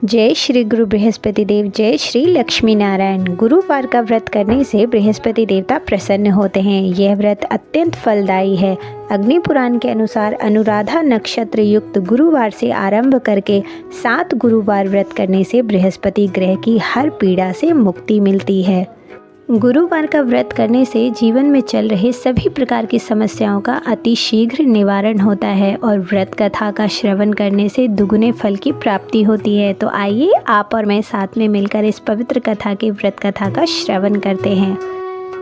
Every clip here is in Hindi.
जय श्री गुरु बृहस्पति देव। जय श्री लक्ष्मी नारायण। गुरुवार का व्रत करने से बृहस्पति देवता प्रसन्न होते हैं। यह व्रत अत्यंत फलदायी है। अग्नि पुराण के अनुसार अनुराधा नक्षत्र युक्त गुरुवार से आरंभ करके 7 गुरुवार व्रत करने से बृहस्पति ग्रह की हर पीड़ा से मुक्ति मिलती है। गुरुवार का व्रत करने से जीवन में चल रहे सभी प्रकार की समस्याओं का अति शीघ्र निवारण होता है और व्रत कथा का श्रवण करने से दुगुने फल की प्राप्ति होती है। तो आइए आप और मैं साथ में मिलकर इस पवित्र कथा के व्रत कथा का श्रवण करते हैं।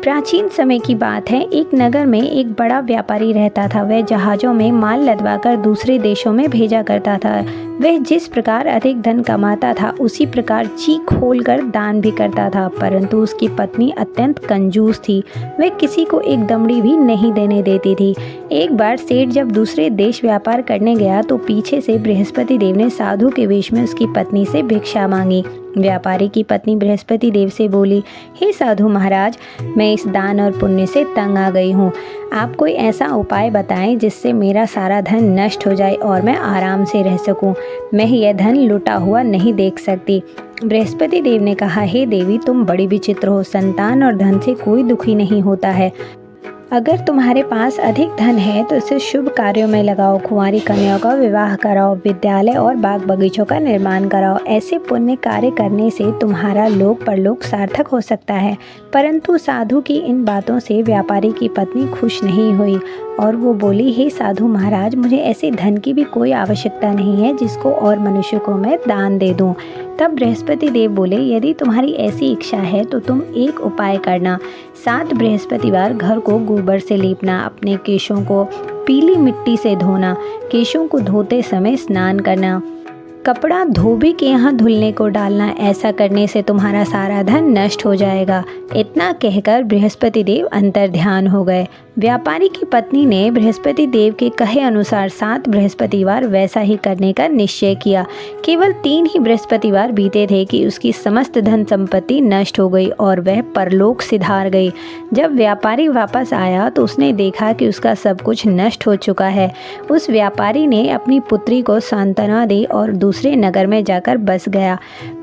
प्राचीन समय की बात है। एक नगर में एक बड़ा व्यापारी रहता था। वह जहाज़ों में माल लदवाकर दूसरे देशों में भेजा करता था। वह जिस प्रकार अधिक धन कमाता था उसी प्रकार जी खोलकर दान भी करता था, परंतु उसकी पत्नी अत्यंत कंजूस थी। वह किसी को एक दमड़ी भी नहीं देने देती थी। एक बार सेठ जब दूसरे देश व्यापार करने गया तो पीछे से बृहस्पति देव ने साधु के वेश में उसकी पत्नी से भिक्षा मांगी। व्यापारी की पत्नी बृहस्पति देव से बोली, हे साधु महाराज, मैं इस दान और पुण्य से तंग आ गई हूँ। आप कोई ऐसा उपाय बताएं जिससे मेरा सारा धन नष्ट हो जाए और मैं आराम से रह सकूं। मैं यह धन लुटा हुआ नहीं देख सकती। बृहस्पति देव ने कहा, हे देवी, तुम बड़ी विचित्र हो। संतान और धन से कोई दुखी नहीं होता है। अगर तुम्हारे पास अधिक धन है तो इसे शुभ कार्यों में लगाओ। कुंवारी कन्याओं का विवाह कराओ, विद्यालय और बाग बगीचों का निर्माण कराओ। ऐसे पुण्य कार्य करने से तुम्हारा लोक परलोक सार्थक हो सकता है। परंतु साधु की इन बातों से व्यापारी की पत्नी खुश नहीं हुई और वो बोली, हे साधु महाराज, मुझे ऐसे धन की भी कोई आवश्यकता नहीं है जिसको और मनुष्य को मैं दान दे दूं। तब बृहस्पति देव बोले, यदि तुम्हारी ऐसी इच्छा है तो तुम एक उपाय करना। 7 बृहस्पतिवार घर को गोबर से लीपना, अपने केशों को पीली मिट्टी से धोना, केशों को धोते समय स्नान करना, कपड़ा धोबी के यहाँ धुलने को डालना। ऐसा करने से तुम्हारा सारा धन नष्ट हो जाएगा। इतना कहकर बृहस्पति देव अंतर्ध्यान हो गए। व्यापारी की पत्नी ने बृहस्पति देव के कहे अनुसार 7 बृहस्पतिवार वैसा ही करने का निश्चय किया। केवल 3 ही बृहस्पतिवार बीते थे कि उसकी समस्त धन संपत्ति नष्ट हो गई और वह परलोक सिधार गई। जब व्यापारी वापस आया तो उसने देखा कि उसका सब कुछ नष्ट हो चुका है। उस व्यापारी ने अपनी पुत्री को सांत्वना दी और दूसरे नगर में जाकर बस गया।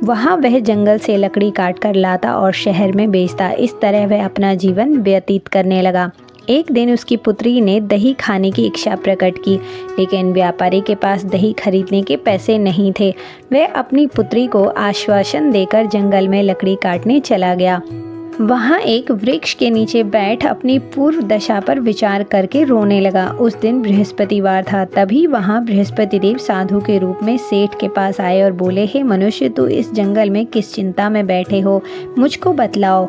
वहाँ वह जंगल से लकड़ी काट कर लाता और शहर में बेचता। इस तरह वह अपना जीवन व्यतीत करने लगा। एक दिन उसकी पुत्री ने दही खाने की इच्छा प्रकट की, लेकिन व्यापारी के पास दही खरीदने के पैसे नहीं थे। वह अपनी पुत्री को आश्वासन देकर जंगल में लकड़ी काटने चला गया। वहाँ एक वृक्ष के नीचे बैठ अपनी पूर्व दशा पर विचार करके रोने लगा। उस दिन बृहस्पतिवार था। तभी वहाँ बृहस्पति देव साधु के रूप में सेठ के पास आए और बोले, हे मनुष्य, तू इस जंगल में किस चिंता में बैठे हो, मुझको बतलाओ।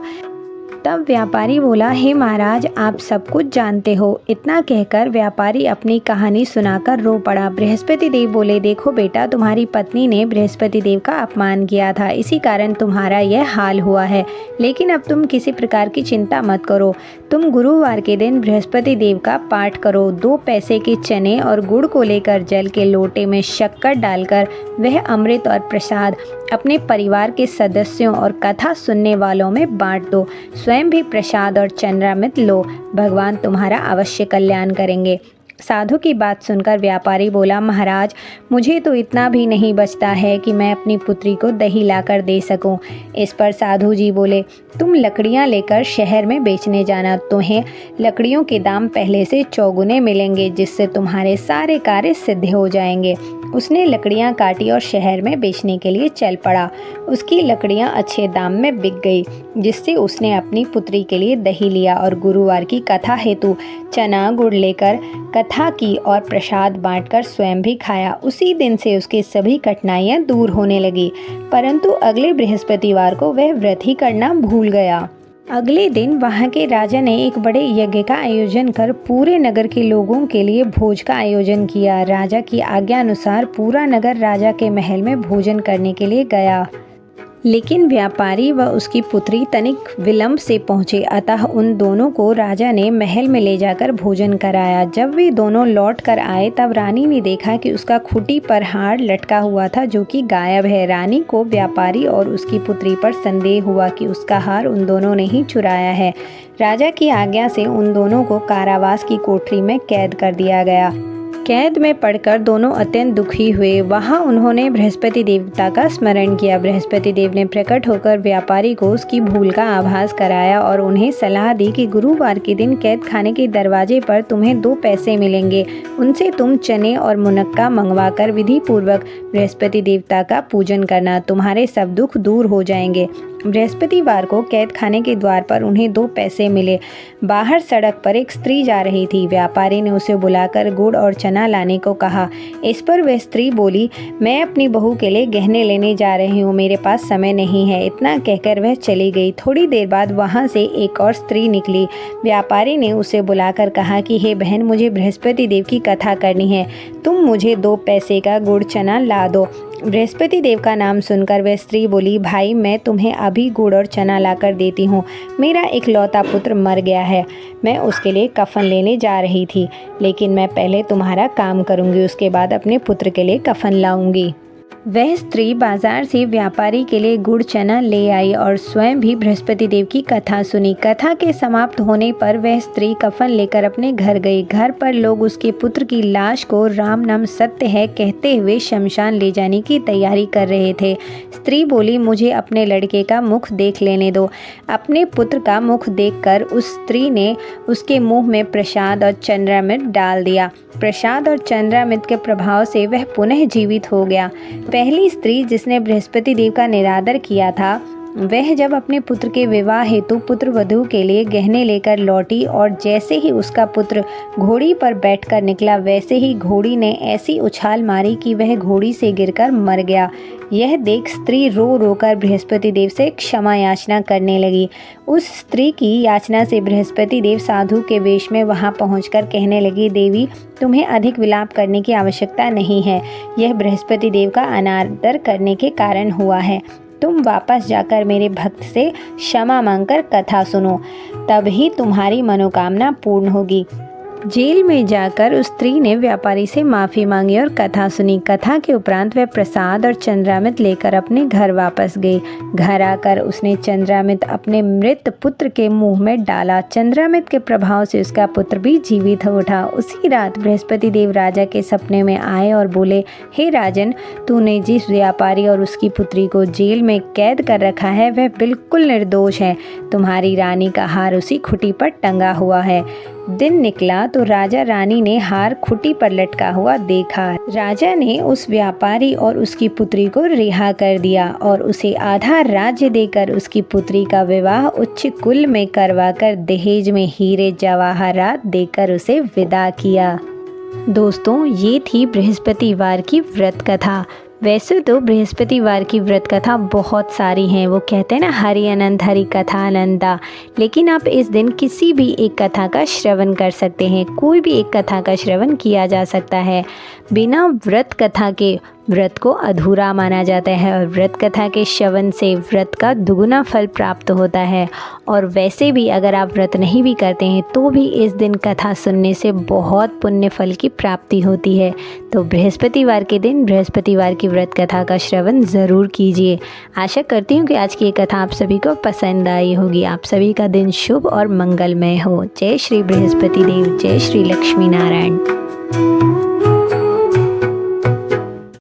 तब व्यापारी बोला, हे महाराज, आप सब कुछ जानते हो। इतना कहकर व्यापारी अपनी कहानी सुनाकर रो पड़ा। बृहस्पति देव बोले, देखो बेटा, तुम्हारी पत्नी ने बृहस्पति देव का अपमान किया था, इसी कारण तुम्हारा यह हाल हुआ है। लेकिन अब तुम किसी प्रकार की चिंता मत करो। तुम गुरुवार के दिन बृहस्पति देव का पाठ करो। 2 पैसे के चने और गुड़ को लेकर जल के लोटे में शक्कर डालकर वह अमृत और प्रसाद अपने परिवार के सदस्यों और कथा सुनने वालों में बांट दो। स्वयं भी प्रसाद और चंद्रामृत लो। भगवान तुम्हारा अवश्य कल्याण करेंगे। साधु की बात सुनकर व्यापारी बोला, महाराज, मुझे तो इतना भी नहीं बचता है कि मैं अपनी पुत्री को दही लाकर दे सकूं। इस पर साधु जी बोले, तुम लकड़ियां लेकर शहर में बेचने जाना। तुम्हें लकड़ियों के दाम पहले से चौगुने मिलेंगे, जिससे तुम्हारे सारे कार्य सिद्ध हो जाएंगे। उसने लकड़ियां काटी और शहर में बेचने के लिए चल पड़ा। उसकी लकड़ियां अच्छे दाम में बिक गई, जिससे उसने अपनी पुत्री के लिए दही लिया और गुरुवार की कथा हेतु चना गुड़ लेकर कथा की और प्रसाद बांटकर स्वयं भी खाया। उसी दिन से उसकी सभी कठिनाइयां दूर होने लगी। परंतु अगले बृहस्पतिवार को वह व्रत ही करना भूल गया। अगले दिन वहाँ के राजा ने एक बड़े यज्ञ का आयोजन कर पूरे नगर के लोगों के लिए भोज का आयोजन किया। राजा की आज्ञा अनुसार पूरा नगर राजा के महल में भोजन करने के लिए गया, लेकिन व्यापारी व उसकी पुत्री तनिक विलंब से पहुँचे। अतः उन दोनों को राजा ने महल में ले जाकर भोजन कराया। जब वे दोनों लौट कर आए तब रानी ने देखा कि उसका खूंटी पर हार लटका हुआ था, जो कि गायब है। रानी को व्यापारी और उसकी पुत्री पर संदेह हुआ कि उसका हार उन दोनों ने ही चुराया है। राजा की आज्ञा से उन दोनों को कारावास की कोठरी में कैद कर दिया गया। कैद में पड़कर दोनों अत्यंत दुखी हुए। वहाँ उन्होंने बृहस्पति देवता का स्मरण किया। बृहस्पति देव ने प्रकट होकर व्यापारी को उसकी भूल का आभास कराया और उन्हें सलाह दी कि गुरुवार के दिन कैद खाने के दरवाजे पर तुम्हें 2 पैसे मिलेंगे। उनसे तुम चने और मुनक्का मंगवाकर विधि पूर्वक बृहस्पति देवता का पूजन करना। तुम्हारे सब दुख दूर हो जाएंगे। बृहस्पतिवार को कैद खाने के द्वार पर उन्हें 2 पैसे मिले। बाहर सड़क पर एक स्त्री जा रही थी। व्यापारी ने उसे बुलाकर गुड़ और चना लाने को कहा। इस पर वह स्त्री बोली, मैं अपनी बहू के लिए गहने लेने जा रही हूँ, मेरे पास समय नहीं है। इतना कहकर वह चली गई। थोड़ी देर बाद वहाँ से एक और स्त्री निकली। व्यापारी ने उसे बुलाकर कहा कि हे बहन, मुझे बृहस्पति देव की कथा करनी है, तुम मुझे 2 पैसे का गुड़ चना ला दो। बृहस्पति देव का नाम सुनकर वह स्त्री बोली, भाई मैं तुम्हें अभी गुड़ और चना लाकर देती हूँ। मेरा इकलौता पुत्र मर गया है, मैं उसके लिए कफन लेने जा रही थी, लेकिन मैं पहले तुम्हारा काम करूँगी, उसके बाद अपने पुत्र के लिए कफन लाऊंगी। वह स्त्री बाजार से व्यापारी के लिए गुड़ चना ले आई और स्वयं भी बृहस्पति देव की कथा सुनी। कथा के समाप्त होने पर वह स्त्री कफन लेकर अपने घर गई। घर पर लोग उसके पुत्र की लाश को राम नाम सत्य है कहते हुए शमशान ले जाने की तैयारी कर रहे थे। स्त्री बोली, मुझे अपने लड़के का मुख देख लेने दो। अपने पुत्र का मुख देखकर उस स्त्री ने उसके मुंह में प्रसाद और चंद्रामृत डाल दिया। प्रसाद और चंद्रामृत के प्रभाव से वह पुनः जीवित हो गया। पहली स्त्री जिसने बृहस्पति देव का निरादर किया था, वह जब अपने पुत्र के विवाह हेतु पुत्र वधू के लिए गहने लेकर लौटी और जैसे ही उसका पुत्र घोड़ी पर बैठकर निकला, वैसे ही घोड़ी ने ऐसी उछाल मारी कि वह घोड़ी से गिरकर मर गया। यह देख स्त्री रो रोकर बृहस्पति देव से क्षमा याचना करने लगी। उस स्त्री की याचना से बृहस्पति देव साधु के वेश में वहां पहुंचकर कहने लगी, देवी तुम्हें अधिक विलाप करने की आवश्यकता नहीं है, यह बृहस्पति देव का अनादर करने के कारण हुआ है। तुम वापस जाकर मेरे भक्त से क्षमा मांगकर कथा सुनो, तभी तुम्हारी मनोकामना पूर्ण होगी। जेल में जाकर उस स्त्री ने व्यापारी से माफ़ी मांगी और कथा सुनी। कथा के उपरांत वह प्रसाद और चंद्रामृत लेकर अपने घर वापस गई। घर आकर उसने चंद्रामृत अपने मृत पुत्र के मुंह में डाला। चंद्रामृत के प्रभाव से उसका पुत्र भी जीवित हो उठा। उसी रात बृहस्पति देव राजा के सपने में आए और बोले, हे राजन, तूने जिस व्यापारी और उसकी पुत्री को जेल में कैद कर रखा है वह बिल्कुल निर्दोष है। तुम्हारी रानी का हार उसी खुटी पर टंगा हुआ है। दिन निकला तो राजा रानी ने हार खुटी पर लटका हुआ देखा। राजा ने उस व्यापारी और उसकी पुत्री को रिहा कर दिया और उसे आधा राज्य देकर उसकी पुत्री का विवाह उच्च कुल में करवाकर दहेज में हीरे जवाहरात देकर उसे विदा किया। दोस्तों, ये थी बृहस्पतिवार की व्रत कथा। वैसे तो बृहस्पतिवार की व्रत कथा बहुत सारी हैं, वो कहते हैं ना, हरि अनंत हरि कथा अनंता, लेकिन आप इस दिन किसी भी एक कथा का श्रवण कर सकते हैं। कोई भी एक कथा का श्रवण किया जा सकता है। बिना व्रत कथा के व्रत को अधूरा माना जाता है और व्रत कथा के श्रवण से व्रत का दुगुना फल प्राप्त होता है। और वैसे भी अगर आप व्रत नहीं भी करते हैं तो भी इस दिन कथा सुनने से बहुत पुण्य फल की प्राप्ति होती है। तो बृहस्पतिवार के दिन बृहस्पतिवार की व्रत कथा का श्रवण ज़रूर कीजिए। आशा करती हूँ कि आज की ये कथा आप सभी को पसंद आई होगी। आप सभी का दिन शुभ और मंगलमय हो। जय श्री बृहस्पति देव, जय श्री लक्ष्मी नारायण।